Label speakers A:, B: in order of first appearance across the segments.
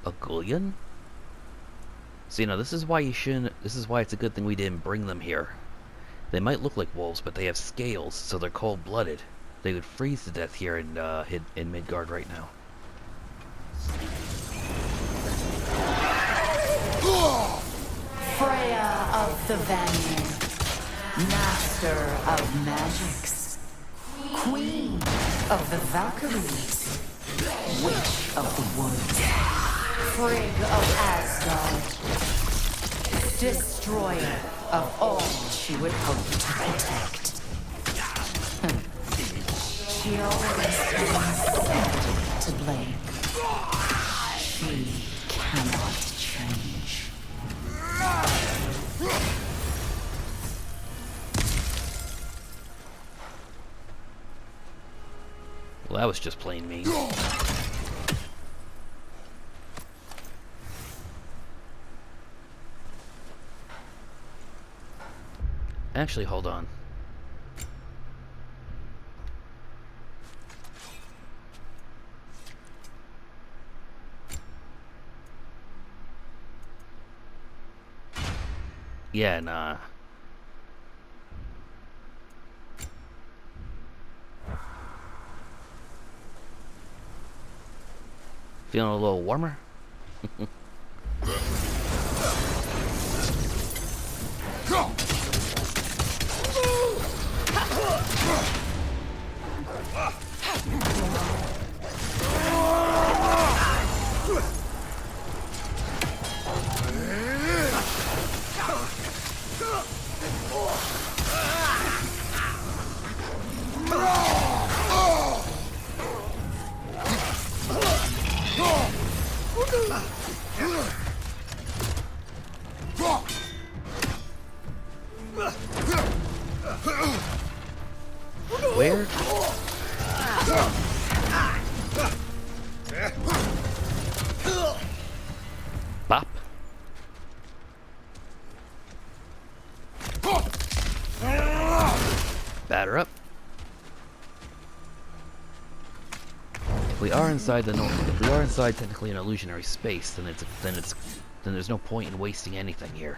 A: A Gullion? So, this is why you shouldn't... This is why it's a good thing we didn't bring them here. They might look like wolves, but they have scales, so they're cold-blooded. They would freeze to death here in Midgard right now.
B: Freya of the Vanir, master of magics, queen of the Valkyries, witch of the woods, Frigg of Asgard, destroyer of all she would hope to protect. She always stands to blame. She cannot change.
A: Well, that was just plain mean. Actually, hold on. Yeah, nah. Feeling a little warmer? Where? Bop. Batter up. If we are inside technically an illusionary space, then there's no point in wasting anything here,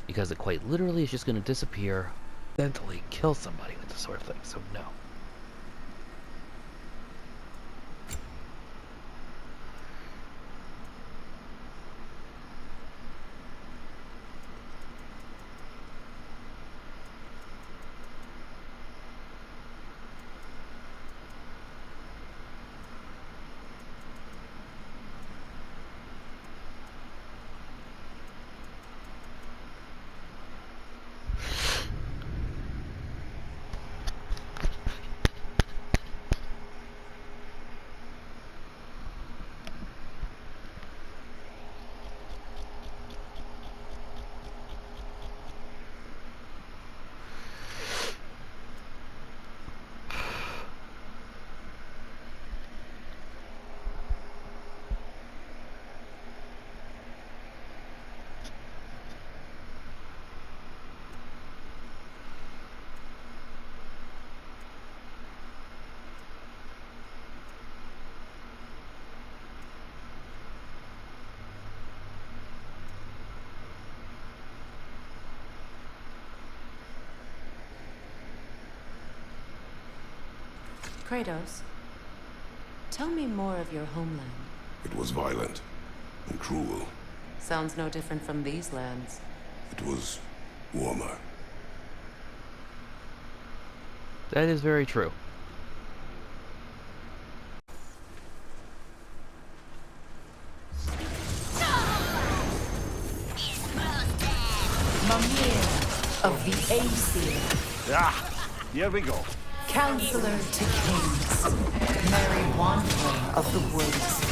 A: because it quite literally is just going to disappear, accidentally kill somebody with this sort of thing. So no.
B: Kratos, tell me more of your homeland.
C: It was violent and cruel.
B: Sounds no different from these lands.
C: It was warmer.
A: That is very true.
B: Mimir of the Aesir.
D: Ah, here we go.
B: Counselor to kings, Merry Wanderer of the woods,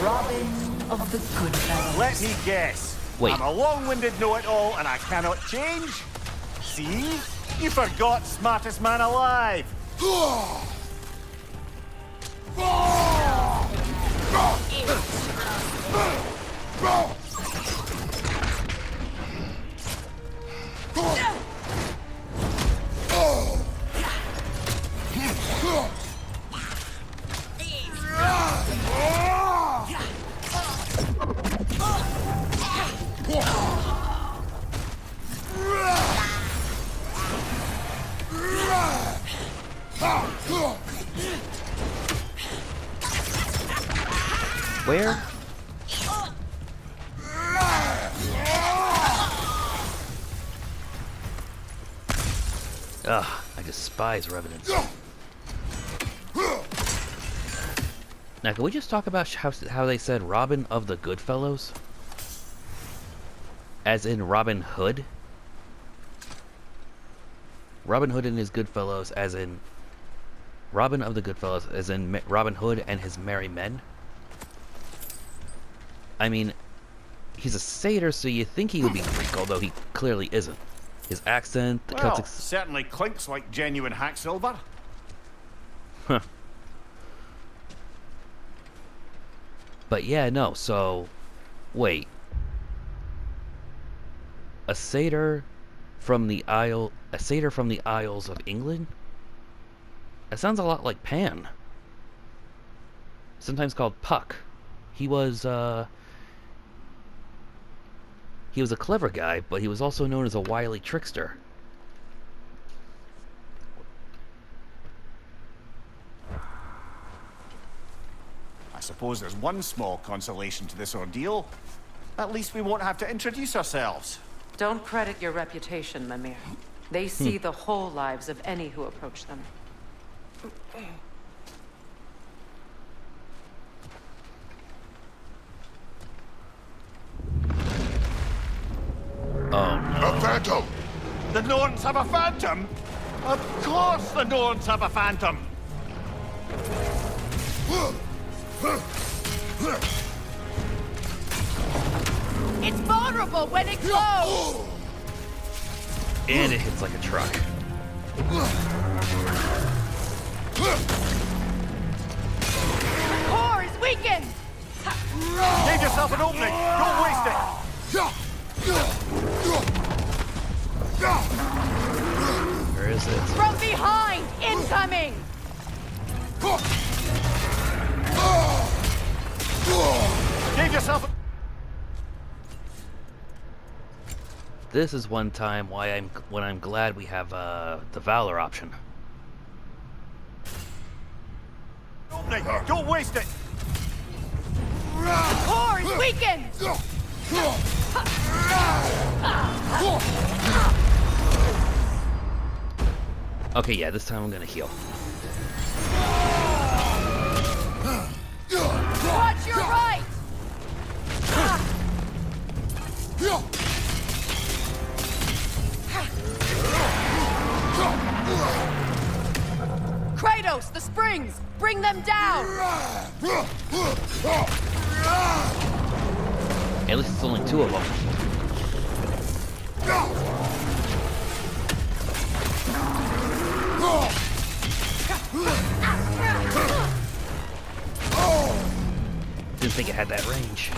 B: Robin of the good fellows.
D: Let me guess.
A: Wait.
D: I'm a long-winded know-it-all and I cannot change? See? You forgot smartest man alive.
A: Where? Ugh, I despise revenants. Now, can we just talk about how they said Robin of the Goodfellows? As in Robin Hood? Robin Hood and his Goodfellows, as in Robin of the Goodfellows, as in Robin Hood and his merry men? I mean, he's a satyr, so you think he would be Greek, although he clearly isn't. His accent, the
D: Well,
A: Celtic...
D: certainly clinks like genuine hack silver.
A: Huh. But yeah, no, so... Wait. A satyr from the Isle... A satyr from the Isles of England? That sounds a lot like Pan. Sometimes called Puck. He was a clever guy, but he was also known as a wily trickster.
D: I suppose there's one small consolation to this ordeal. At least we won't have to introduce ourselves.
E: Don't credit your reputation, Mimir. They see the whole lives of any who approach them.
A: Oh, no.
C: A phantom!
D: The Norns have a phantom? Of course the Norns have a phantom!
B: It's vulnerable when it glows!
A: And it hits like a truck.
B: The core is weakened!
D: Give yourself an opening! Don't waste it!
A: Where is it?
B: From behind! Incoming!
D: Give yourself a...
A: This is one time when I'm glad we have the Valor option.
D: opening! Don't waste it!
B: The core is weakened!
A: Okay, yeah, this time I'm gonna heal.
B: Watch your right! Kratos, the springs! Bring them down!
A: At least it's only two of them. Didn't think it had that range.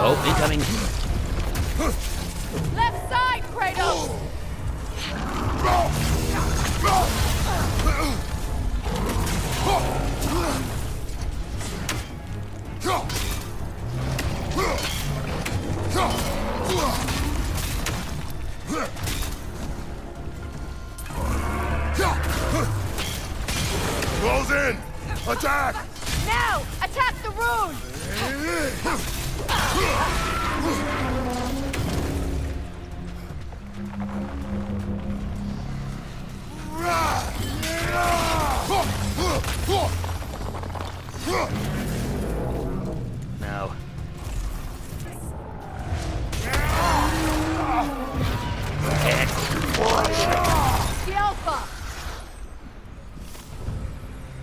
A: Oh, incoming.
B: Left side, Kratos!
C: Close in! Attack!
B: Now, attack the rune!
A: Now.
B: The Alpha!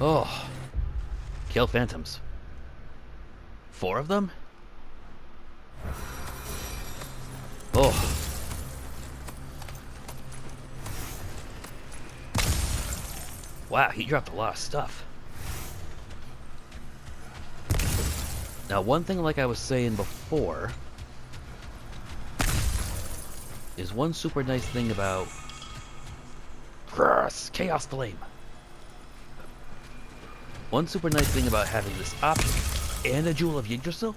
A: Oh. Kill phantoms. 4 of them? Oh. Wow, he dropped a lot of stuff. Now, one thing, like I was saying before, is one super nice thing about Chaos Flame. One super nice thing about having this option and a Jewel of Yggdrasil.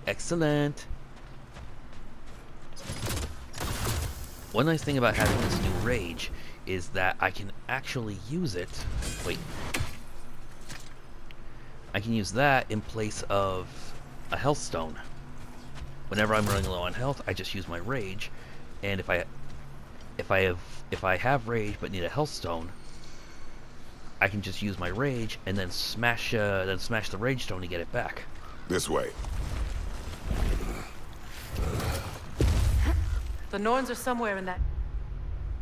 A: Excellent. One nice thing about having this new rage is that I can actually use it. Wait. I can use that in place of a health stone. Whenever I'm running low on health, I just use my rage, and if I have rage but need a health stone, I can just use my rage and then smash the rage stone to get it back.
C: This way.
E: The Norns are somewhere in that.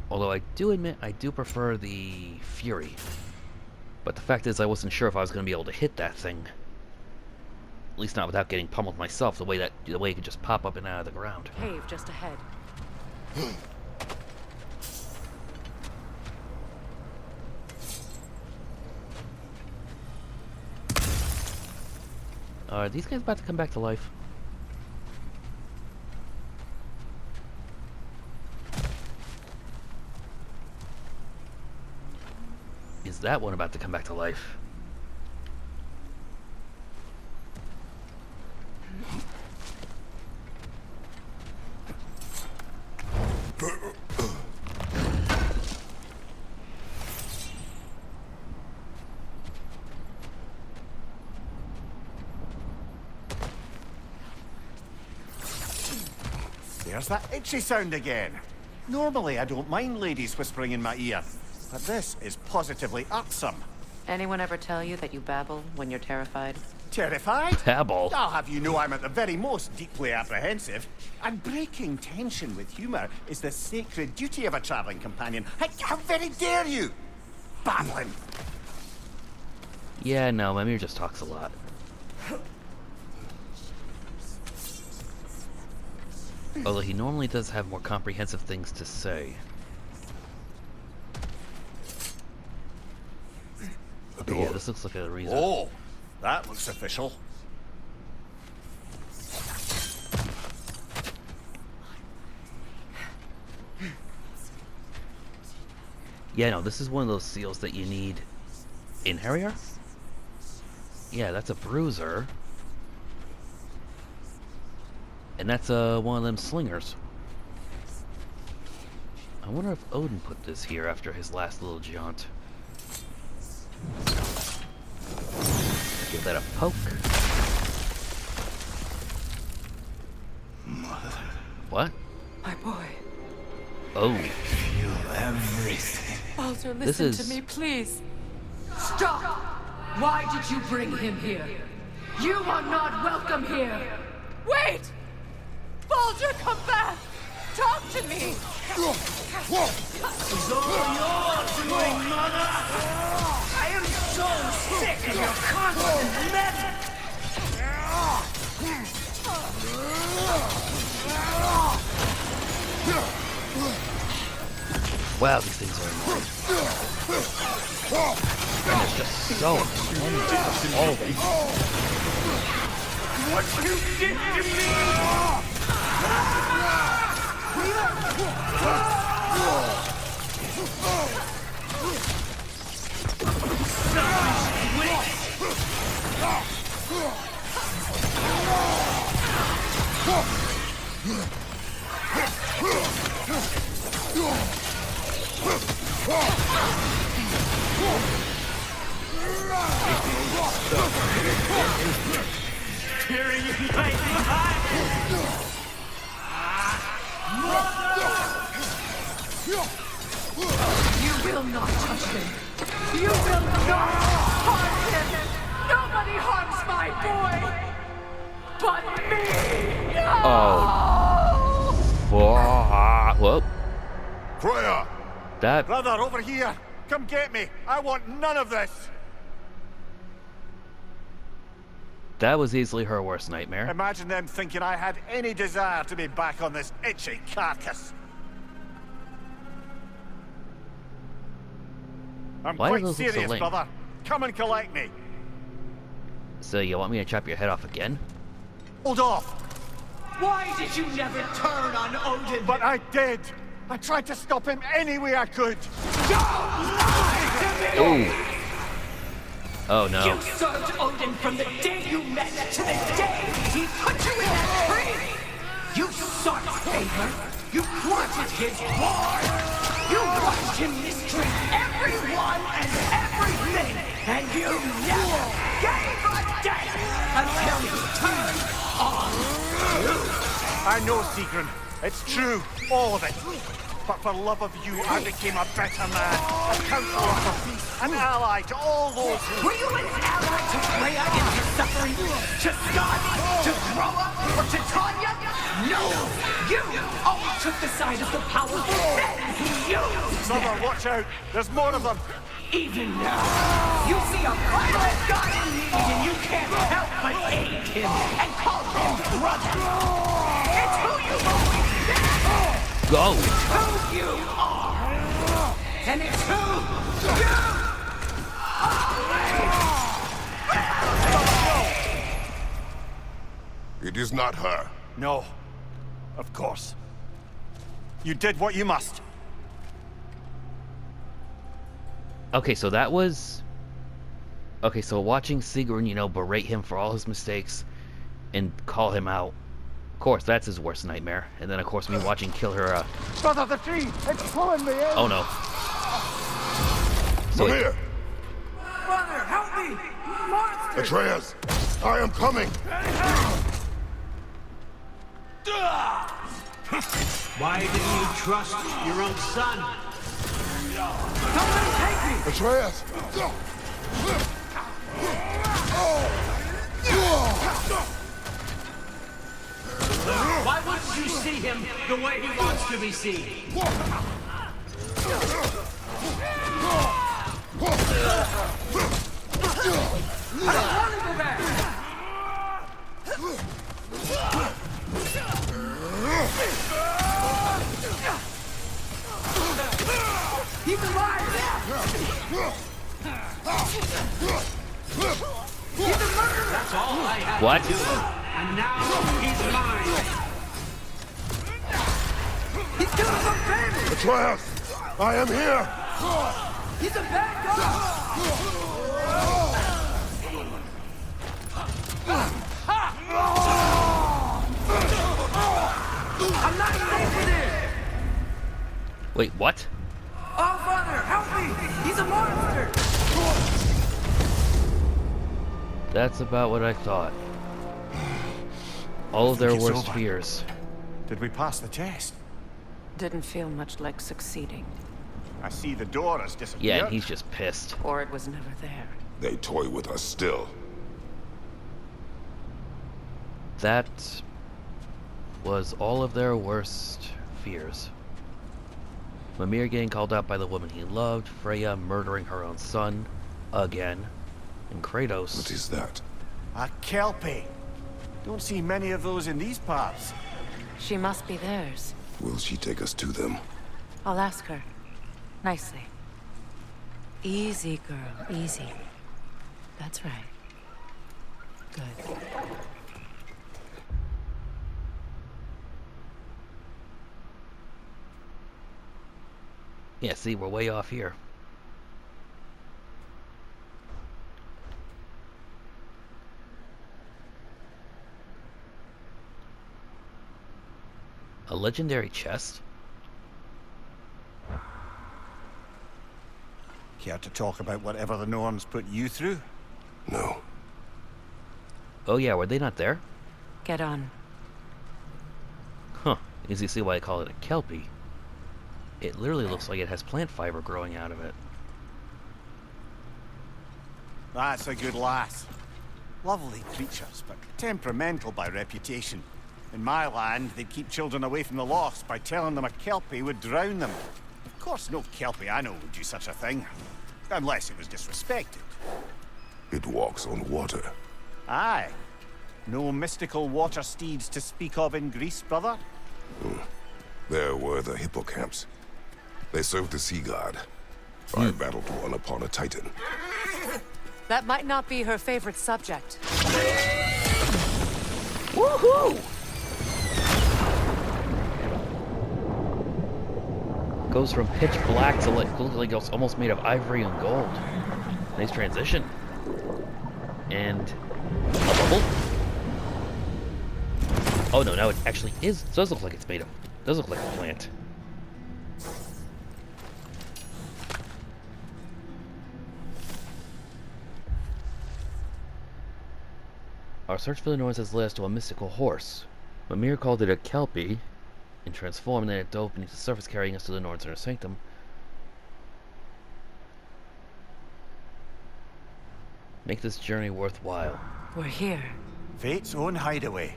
A: Although I do admit I do prefer the Fury. But the fact is I wasn't sure if I was going to be able to hit that thing. At least not without getting pummeled myself, the way it could just pop up and out of the ground.
E: Cave just ahead.
A: Are these guys about to come back to life? Is that one about to come back to life?
D: There's that itchy sound again. Normally I don't mind ladies whispering in my ear, but this is positively irksome.
E: Anyone ever tell you that you babble when you're terrified?
D: Terrified?
A: Babble.
D: I'll have you know I'm at the very most deeply apprehensive. And breaking tension with humour is the sacred duty of a travelling companion. How very dare you! Babblin!
A: Yeah, no, Mimir just talks a lot. Although he normally does have more comprehensive things to say. But yeah, this looks like a reason.
D: Oh, that looks official.
A: Yeah, no, this is one of those seals that you need in Harrier? Yeah, that's a bruiser. And that's one of them slingers. I wonder if Odin put this here after his last little jaunt. Give that a poke.
F: Mother.
A: What?
E: My boy.
A: Oh.
F: Feel everything.
E: Baldur,
A: This
E: listen
A: is-
E: to me, please.
B: Stop! Why did you bring him here? You are not welcome here!
E: Wait! Baldur, come back! Talk to me!
F: It's all your doing, Mother! I am so sick of your constant meddling!
A: Wow, these things are annoying. And it's just so many of all of them.
F: What you did to me! Tearing you right behind!
B: You will not touch him! You will not harm him! Nobody harms my boy! But me!
A: Oh. Whoa.
C: Freya!
A: That
D: Brother, over here! Come get me! I want none of this!
A: was easily her worst nightmare.
D: Imagine them thinking I had any desire to be back on this itchy carcass. I'm
A: Why do
D: quite
A: those look so
D: serious,
A: lame?
D: brother. Come and collect me.
A: So you want me to chop your head off again?
D: Hold off.
F: Why did you never turn on Odin?
D: But I did. I tried to stop him any way I could.
A: Ooh. Oh no.
F: You served Odin from the day you met to the day he put you in that tree! You sought favor, you wanted his war, you watched him mistreat everyone and everything, and you never gave a damn until he turned on you!
D: I know, Sigrun. It's true. All of it. But for love of you, I became a better man. A counselor for peace. An ally to all those who...
F: Were you an ally to Freya in her suffering? To Skadi? To Groa? Or to Tanya? No! You all took the side of the powerful men who used
D: Brother,
F: them!
D: watch out. There's more of them.
F: Even now, you see a vital god in need and you can't help but aid him and call him brother! It's who you've always been!
A: Go!
F: Who you are! And it's who you
C: It is not her.
D: No. Of course. You did what you must.
A: Okay, so that was... Okay, so watching Sigrun, you know, berate him for all his mistakes and call him out. Of course, that's his worst nightmare. And then, of course, me watching kill her,
D: Brother, the tree! It's pulling me in!
A: Oh, no. So,
C: Mimir!
F: Brother, help me! Monster!
C: Atreus! I am coming!
G: Why didn't you trust your own son?
F: Don't let him take me!
C: Atreus!
G: Why wouldn't you see him the way he wants to be seen?
F: I don't want to go back! He's alive! He's a murderer!
G: That's all I had
A: What?
G: to do. And now he's mine.
F: He's killing some family!
C: Atreus! I am here!
F: He's a bad guy! I'm not safe with him!
A: wait, what?
F: Oh, Father, help me! He's a monster!
A: That's about what I thought. All of their
D: it's
A: worst
D: over.
A: fears.
D: Did we pass the test?
E: Didn't feel much like succeeding.
D: I see the door has disappeared.
A: Yeah, and he's just pissed.
E: Or it was never there.
C: They toy with us still.
A: That was all of their worst fears. Mimir getting called out by the woman he loved, Freya murdering her own son, again, and Kratos.
C: What is that?
D: A Kelpie. Don't see many of those in these parts.
E: She must be theirs.
C: Will she take us to them?
E: I'll ask her. Nicely. Easy, girl. Easy. That's right. Good.
A: Yeah, see, we're way off here. A legendary chest?
D: Care to talk about whatever the Norns put you through?
C: No.
A: Oh yeah, were they not there?
E: Get on.
A: Huh. As you see why I call it a Kelpie. It literally looks like it has plant fiber growing out of it.
D: That's a good lass. Lovely creatures, but temperamental by reputation. In my land, they'd keep children away from the lost by telling them a Kelpie would drown them. Of course, no Kelpie I know would do such a thing. Unless it was disrespected.
C: It walks on water.
D: Aye. No mystical water steeds to speak of in Greece, brother?
C: There were the hippocamps. They served the sea god. I battled one upon a Titan.
E: That might not be her favorite subject.
A: Woohoo! Goes from pitch black to like it's almost made of ivory and gold. Nice transition. And a bubble. Oh no, now it actually is. It does look like it's made of. It does look like a plant. Our search for the Norns has led us to a mystical horse. Mimir called it a Kelpie, and transformed, and then it dove beneath the surface, carrying us to the Norns inner sanctum. Make this journey worthwhile.
E: We're here.
D: Fate's own hideaway.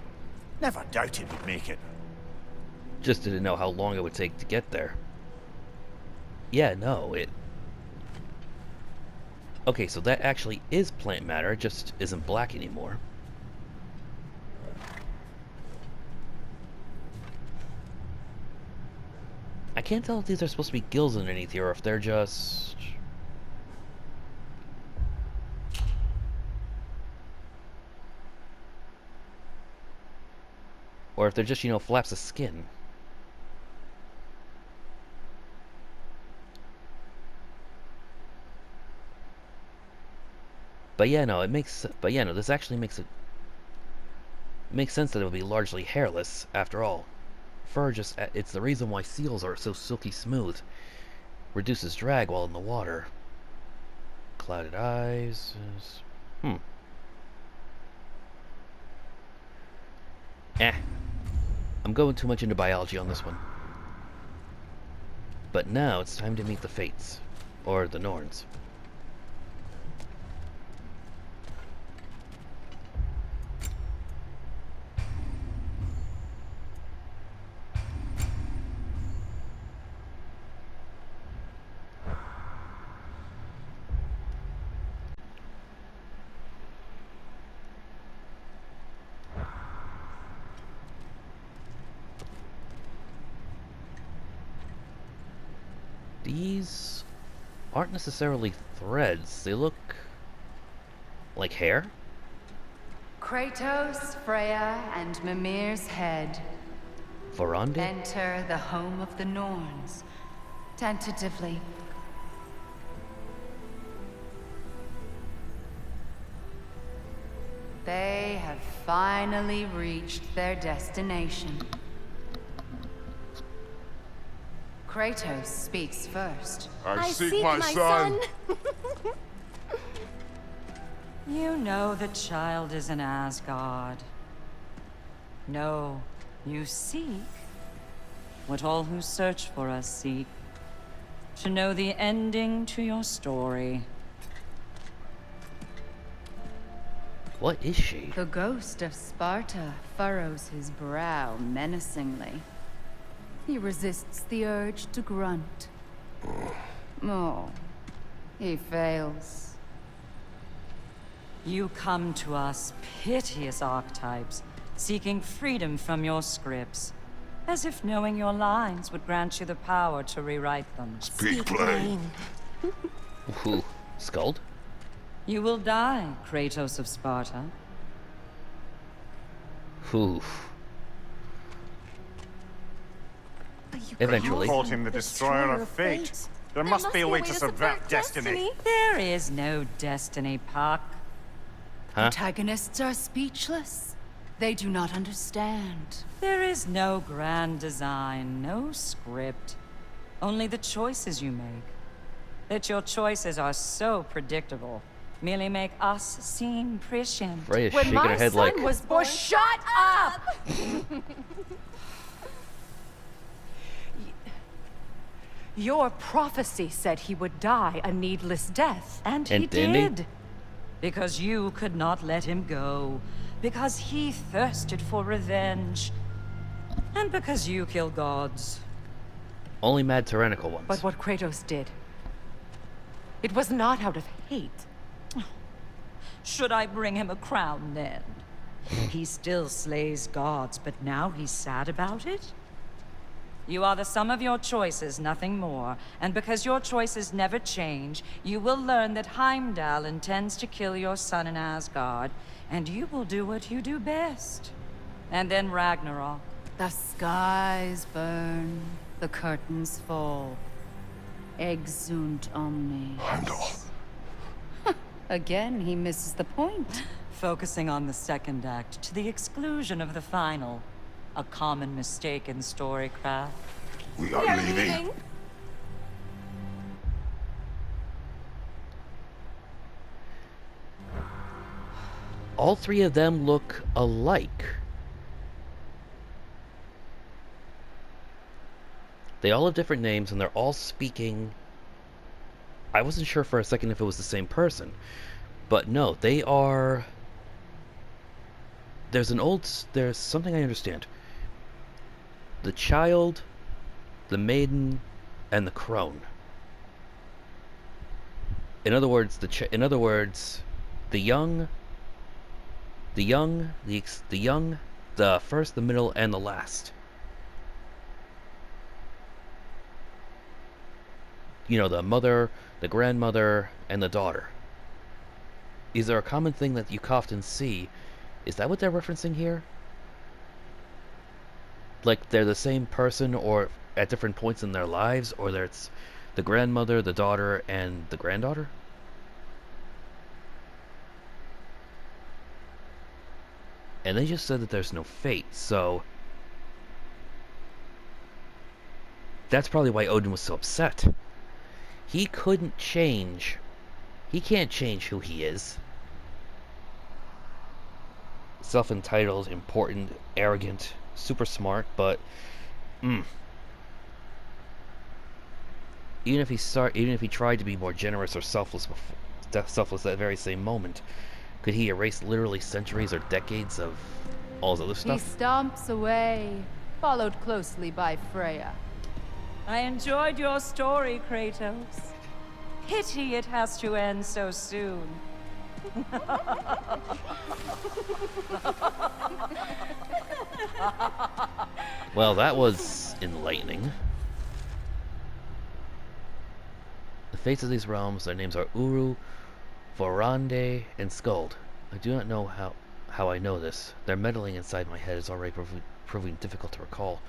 D: Never doubted we'd make it.
A: Just didn't know how long it would take to get there. Yeah, no, it... Okay, so that actually is plant matter, it just isn't black anymore. I can't tell if these are supposed to be gills underneath here, or if they're just... Or if they're just, you know, flaps of skin. But yeah, no, it makes... But yeah, no, this actually makes it... Makes sense that it would be largely hairless, after all. Fur just... It's the reason why seals are so silky smooth. Reduces drag while in the water. Clouded eyes... I'm going too much into biology on this one. But now it's time to meet the Fates. Or the Norns. These aren't necessarily threads. They look like hair.
B: Kratos, Freya, and Mimir's head.
A: Verandi?
B: Enter the home of the Norns. Tentatively. They have finally reached their destination. Kratos speaks first.
C: I seek my son.
H: You know the child is in Asgard. No, you seek what all who search for us seek. To know the ending to your story.
A: What is she?
B: The ghost of Sparta furrows his brow menacingly. He resists the urge to grunt. Oh, he fails.
H: You come to us, piteous archetypes, seeking freedom from your scripts. As if knowing your lines would grant you the power to rewrite them.
C: Speak plain.
A: Ooh, Skuld?
H: You will die, Kratos of Sparta.
A: Oof. Eventually.
D: You called him the destroyer of fate. There must be a way to subvert destiny.
H: There is no destiny, Puck.
A: Huh?
B: Antagonists are speechless. They do not understand.
H: There is no grand design, no script. Only the choices you make. That your choices are so predictable. Merely make us seem prescient.
A: Freya's shaking her head like...
E: was born. Shut up! Your prophecy said he would die a needless death.
H: And he did. Because you could not let him go. Because he thirsted for revenge. And because you kill gods.
A: Only mad tyrannical ones.
E: But what Kratos did, it was not out of hate.
H: Should I bring him a crown then? He still slays gods, but now he's sad about it? You are the sum of your choices, nothing more. And because your choices never change, you will learn that Heimdall intends to kill your son in Asgard, and you will do what you do best. And then Ragnarok.
B: The skies burn, the curtains fall. Exunt omnes.
C: Heimdall.
B: Again, he misses the point.
H: Focusing on the second act to the exclusion of the final. A common mistake in storycraft.
C: We are leaving.
A: All three of them look alike. They all have different names, and they're all speaking... I wasn't sure for a second if it was the same person. But no, they are... There's something I understand. The child, the maiden, and the crone. In other words, the young, the first, the middle, and the last. You know, the mother, the grandmother, and the daughter. Is there a common thing that you often see? Is that what they're referencing here? Like they're the same person, or at different points in their lives, or it's the grandmother, the daughter, and the granddaughter? And they just said that there's no fate, so... That's probably why Odin was so upset. He couldn't change... He can't change who he is. Self-entitled, important, arrogant, super smart, but... even if he tried to be more generous or selfless that very same moment, could he erase literally centuries or decades of all his other
I: He
A: stuff?
I: stomps away, followed closely by Freya.
H: I enjoyed your story, Kratos. Pity it has to end so soon.
A: Well, that was enlightening. The fates of these realms, their names are Uru, Vorande, and Skuld. I do not know how I know this. Their meddling inside my head is already proving difficult to recall.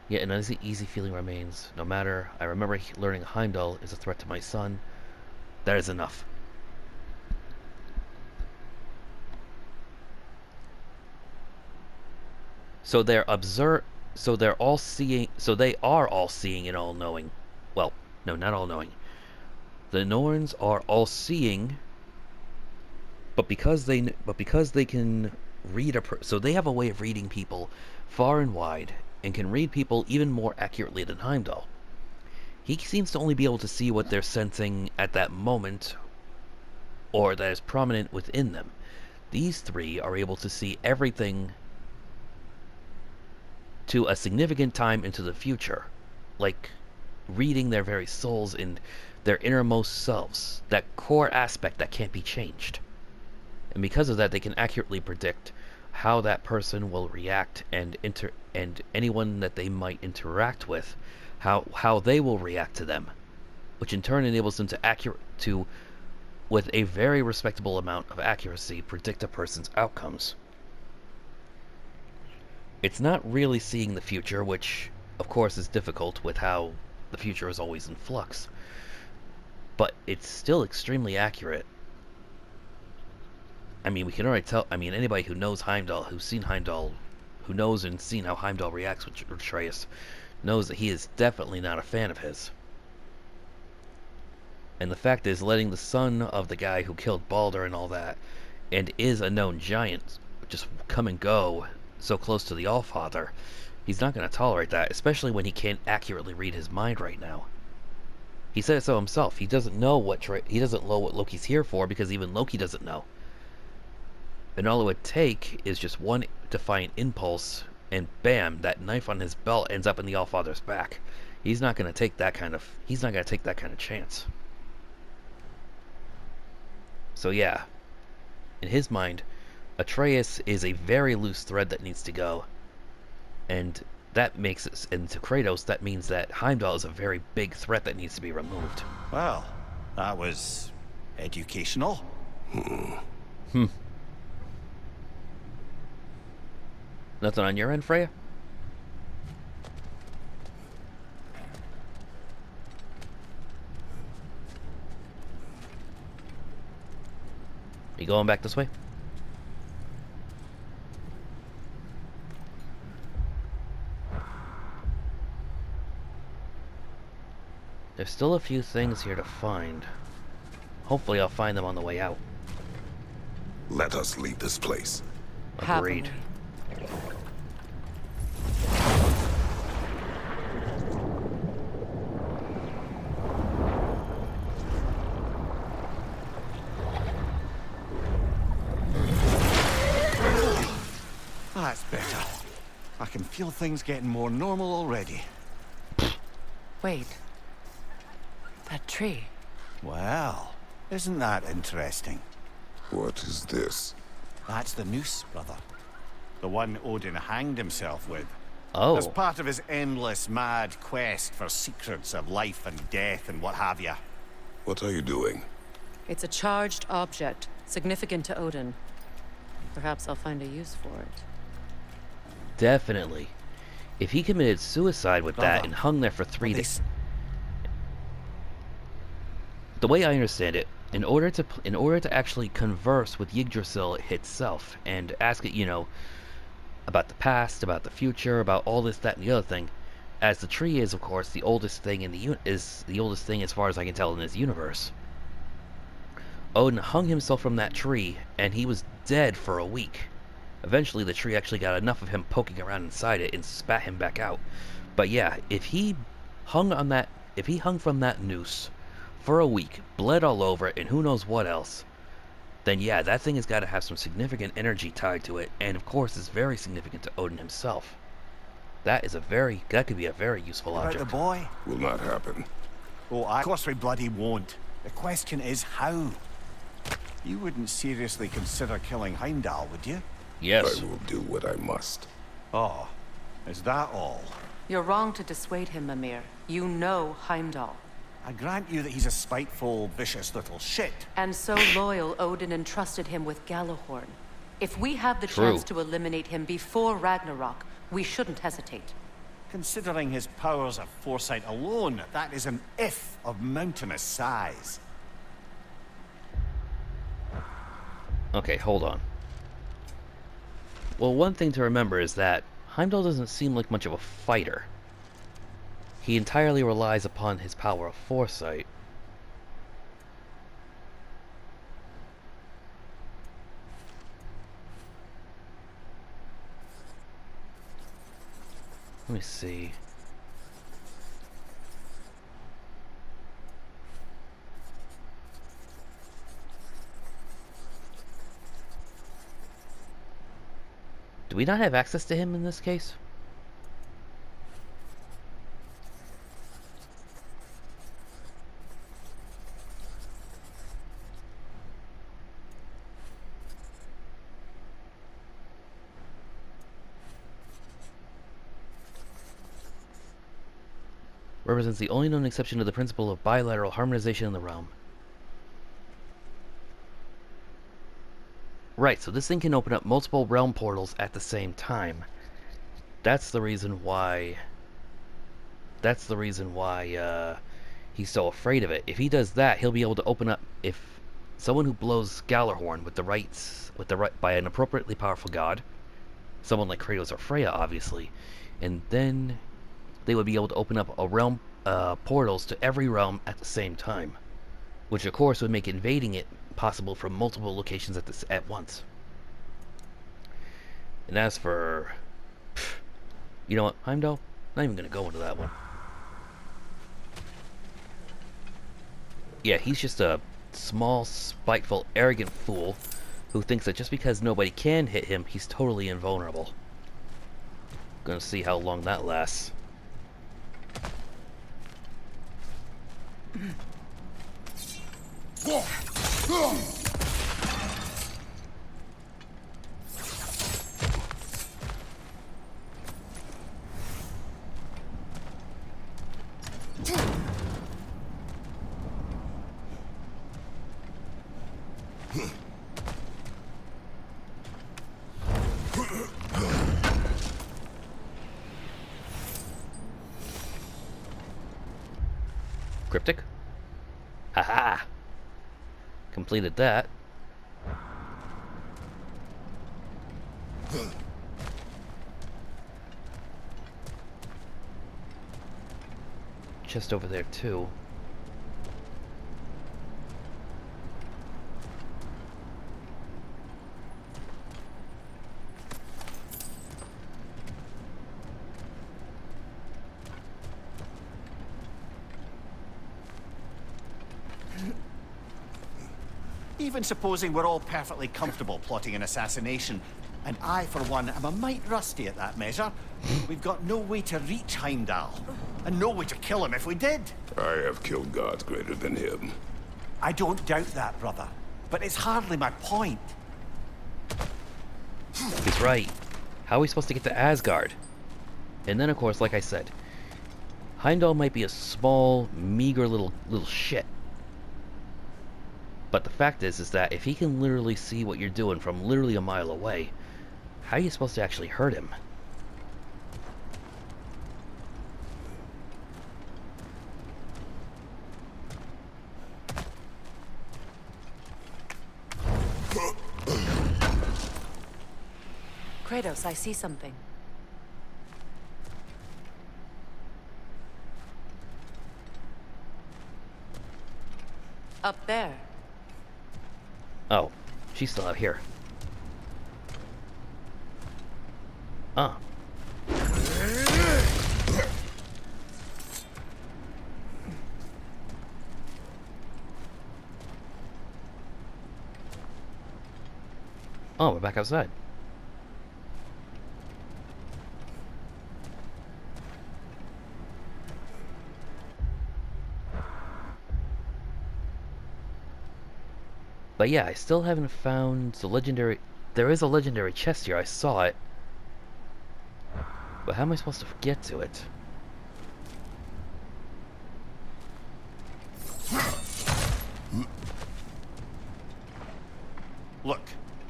A: Yet an uneasy feeling remains. No matter, I remember learning Heimdall is a threat to my son. That is enough. So they are all seeing and all knowing. Well, no, not all knowing. The Norns are all seeing, but because they can read so they have a way of reading people far and wide, and can read people even more accurately than Heimdall. He seems to only be able to see what they're sensing at that moment, or that is prominent within them. These three are able to see everything to a significant time into the future, like reading their very souls in their innermost selves, that core aspect that can't be changed. And because of that, they can accurately predict how that person will react, and anyone that they might interact with, how they will react to them, which in turn enables them to with a very respectable amount of accuracy, predict a person's outcomes. It's not really seeing the future, which of course is difficult with how the future is always in flux, but it's still extremely accurate. I mean, we can already tell. I mean, anybody who knows Heimdall, who's seen Heimdall, who knows and seen how Heimdall reacts with Atreus, knows that he is definitely not a fan of his. And the fact is, letting the son of the guy who killed Baldur and all that, and is a known giant, just come and go so close to the Allfather, he's not going to tolerate that, especially when he can't accurately read his mind right now. He said so himself. He doesn't know what Loki's here for, because even Loki doesn't know. And all it would take is just one defiant impulse, and bam, that knife on his belt ends up in the Allfather's back. He's not going to take that kind of chance. So yeah, in his mind, Atreus is a very loose thread that needs to go. And that makes it, and to Kratos, that means that Heimdall is a very big threat that needs to be removed.
D: Well, that was educational.
A: Nothing on your end, Freya? You going back this way? There's still a few things here to find. Hopefully I'll find them on the way out.
C: Let us leave this place.
A: Agreed.
D: That's better. I can feel things getting more normal already.
E: Wait. That tree.
D: Well, isn't that interesting?
C: What is this?
D: That's the Noose, brother. The one Odin hanged himself with.
A: Oh.
D: As part of his endless, mad quest for secrets of life and death and what have you.
C: What are you doing?
E: It's a charged object, significant to Odin. Perhaps I'll find a use for it.
A: Definitely. If he committed suicide with that and hung there for 3 days... The way I understand it, in order to actually converse with Yggdrasil itself and ask it, you know, about the past, about the future, about all this, that, and the other thing, as the tree is, of course, the oldest thing in the oldest thing as far as I can tell in this universe. Odin hung himself from that tree, and he was dead for a week. Eventually, the tree actually got enough of him poking around inside it and spat him back out. But yeah, if he hung from that noose for a week, bled all over it, and who knows what else, then yeah, that thing has got to have some significant energy tied to it, and of course is very significant to Odin himself. That could be a very useful object.
D: About the boy?
C: Will not happen.
D: Oh, of course we bloody won't. The question is how? You wouldn't seriously consider killing Heimdall, would you?
A: Yes.
C: I will do what I must.
D: Oh, is that all?
E: You're wrong to dissuade him, Mimir. You know Heimdall.
D: I grant you that he's a spiteful, vicious little shit.
E: And so loyal, Odin entrusted him with Gjallarhorn. If we have the
A: True.
E: chance to eliminate him before Ragnarok, we shouldn't hesitate.
D: Considering his powers of foresight alone, that is an if of mountainous size.
A: Okay, hold on. Well, one thing to remember is that Heimdall doesn't seem like much of a fighter. He entirely relies upon his power of foresight. Let me see. Do we not have access to him in this case? Represents the only known exception to the principle of bilateral harmonization in the realm. Right, so this thing can open up multiple realm portals at the same time. That's the reason why... he's so afraid of it. If he does that, he'll be able to open up... If someone who blows Gjallarhorn by an appropriately powerful god, someone like Kratos or Freya, obviously, and then they would be able to open up a realm portals to every realm at the same time, which of course would make invading it possible from multiple locations at once. And as for, you know what, Heimdall, not even gonna go into that one. Yeah, he's just a small, spiteful, arrogant fool who thinks that just because nobody can hit him, he's totally invulnerable. Gonna see how long that lasts. Cryptic? Haha! Completed that. Chest over there too.
D: Even supposing we're all perfectly comfortable plotting an assassination, and I, for one, am a mite rusty at that measure, we've got no way to reach Heimdall, and no way to kill him if we did.
C: I have killed gods greater than him.
D: I don't doubt that, brother, but it's hardly my point.
A: He's right. How are we supposed to get to Asgard? And then, of course, like I said, Heimdall might be a small, meager little shit. But the fact is that if he can literally see what you're doing from literally a mile away, how are you supposed to actually hurt him?
E: Kratos, I see something. Up there.
A: Oh, she's still out here. Ah. Oh, we're back outside. But yeah, I still haven't found the legendary... There is a legendary chest here, I saw it. But how am I supposed to get to it?
D: Look,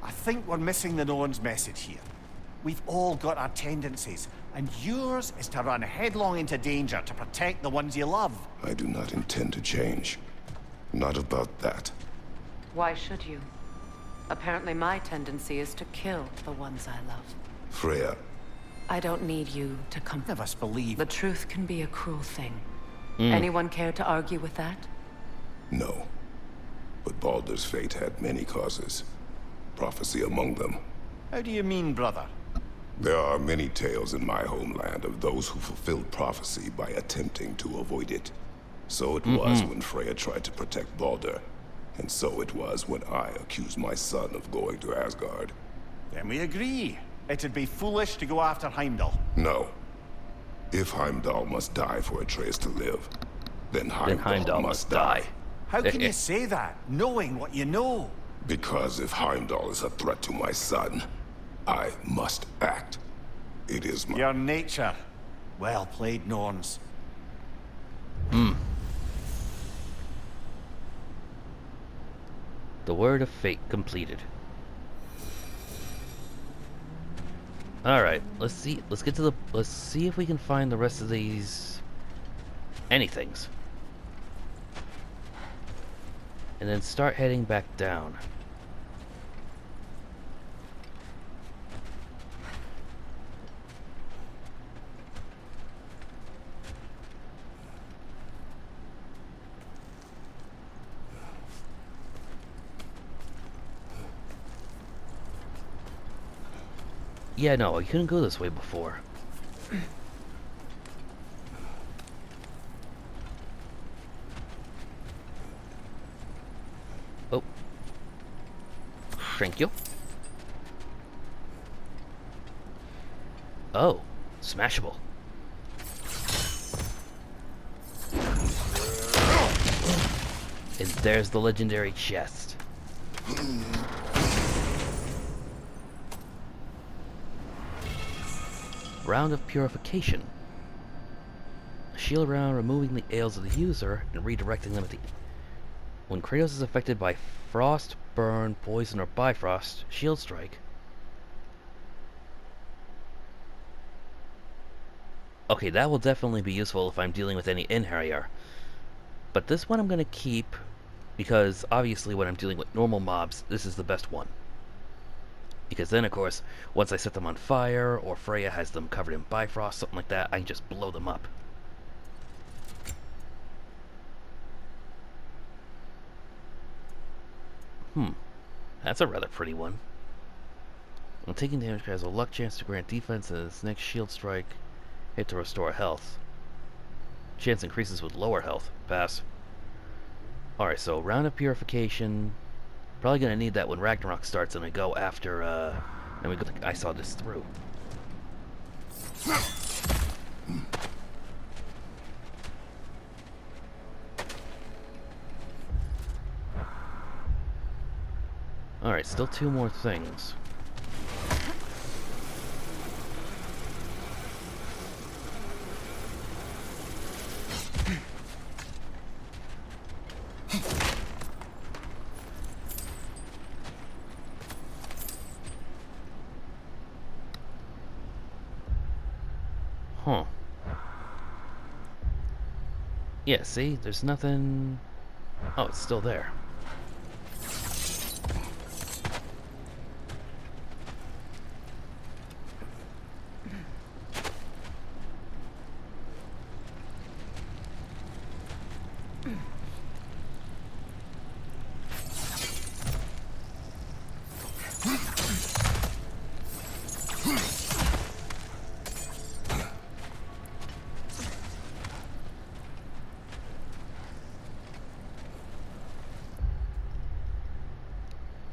D: I think we're missing the Norns' message here. We've all got our tendencies, and yours is to run headlong into danger to protect the ones you love.
C: I do not intend to change. Not about that.
E: Why should you? Apparently my tendency is to kill the ones I love.
C: Freya,
E: I don't need you to comfort.
D: None of us believe.
E: The truth can be a cruel thing. Anyone care to argue with that?
C: no. But Baldur's fate had many causes. Prophecy among them.
D: How do you mean, brother?
C: There are many tales in my homeland of those who fulfilled prophecy by attempting to avoid it. So it was when Freya tried to protect Baldur. And so it was when I accused my son of going to Asgard.
D: Then we agree. It'd be foolish to go after Heimdall.
C: No. If Heimdall must die for Atreus to live, then Heimdall must die.
D: How can you say that, knowing what you know?
C: Because if Heimdall is a threat to my son, I must act. It is my...
D: Your nature. Well played, Norns.
A: The word of fate completed. Alright, let's see if we can find the rest of these anythings. And then start heading back down. Yeah, no, I couldn't go this way before. Oh. Thank you. Oh, smashable. And there's the legendary chest. Rond of Purification. A shield round removing the ails of the user and redirecting them at the... When Kratos is affected by frost, burn, poison, or bifrost, shield strike. Okay, that will definitely be useful if I'm dealing with any Inharrier. But this one I'm going to keep, because obviously when I'm dealing with normal mobs, this is the best one. Because then, of course, once I set them on fire, or Freya has them covered in bifrost, something like that, I can just blow them up. That's a rather pretty one. When taking damage, has a luck chance to grant defense and its next shield strike hit to restore health. Chance increases with lower health. Pass. Alright, so Round of Purification. Probably gonna need that when Ragnarök starts and I go after, and we go. I saw this through. Alright, still 2 more things. Huh. Yeah, see? There's nothing... Oh, it's still there.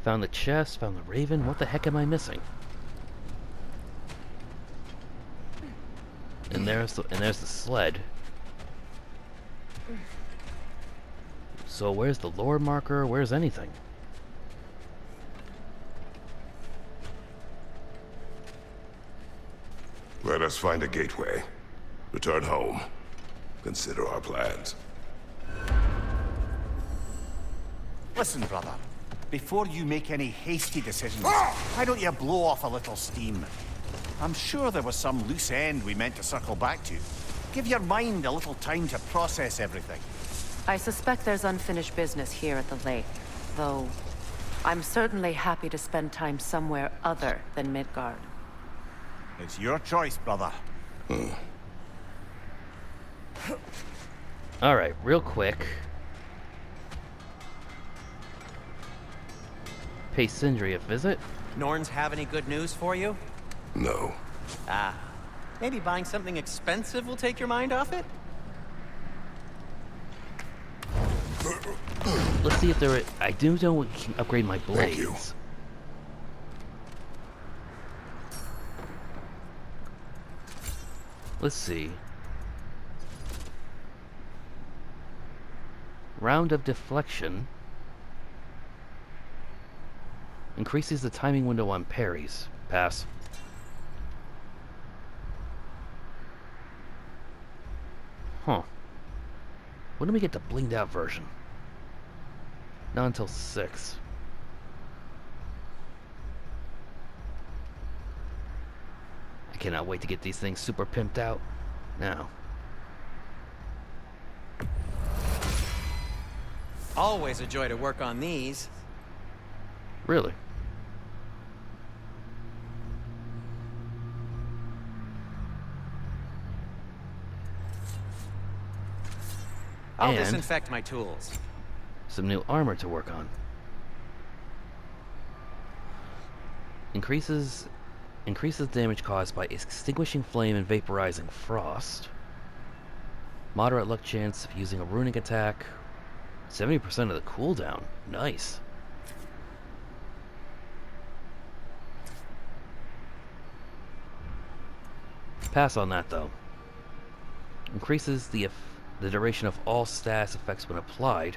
A: Found the chest, found the raven. What the heck am I missing? And there's the sled. So where's the lore marker? Where's anything?
C: Let us find a gateway. Return home. Consider our plans.
D: Listen, brother. Before you make any hasty decisions, why don't you blow off a little steam? I'm sure there was some loose end we meant to circle back to. Give your mind a little time to process everything.
E: I suspect there's unfinished business here at the lake, though I'm certainly happy to spend time somewhere other than Midgard.
D: It's your choice, brother.
A: Alright, real quick. Pay Sindri a visit.
J: Norns have any good news for you?
C: No.
J: Ah, maybe buying something expensive will take your mind off it?
A: Let's see if there are... I do know we can upgrade my blades.
C: Thank you.
A: Let's see. Round of Deflection. Increases the timing window on parries. Pass. Huh. When do we get the blinged out version? Not until 6. I cannot wait to get these things super pimped out. Now.
J: Always a joy to work on these.
A: Really?
J: I'll
A: And
J: disinfect my tools.
A: some new armor to work on. Increases damage caused by extinguishing flame and vaporizing frost. Moderate luck chance of using a runic attack. 70% of the cooldown. Nice. Pass on that though. Increases the duration of all status effects when applied.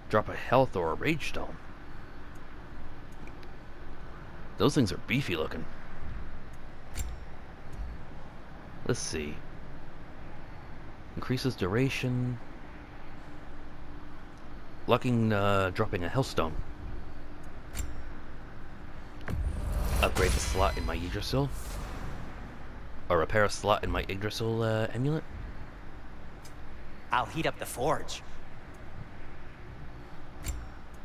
A: Drop a health or a rage stone. Those things are beefy looking. Let's see. Increases duration. Locking, dropping a Hellstone. Upgrade the slot in my Yggdrasil. Or repair a slot in my Yggdrasil, amulet.
J: I'll heat up the forge.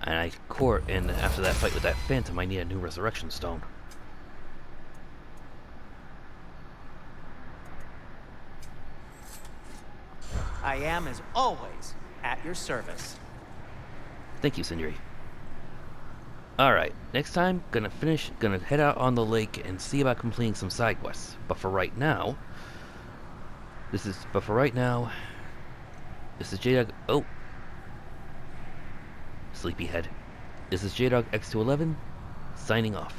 A: And after that fight with that phantom, I need a new resurrection stone.
J: I am, as always, at your service.
A: Thank you, Sindri. Alright, next time, gonna head out on the lake and see about completing some side quests. But for right now, this is J-Dog, oh! Sleepyhead. This is J-Dog X211, signing off.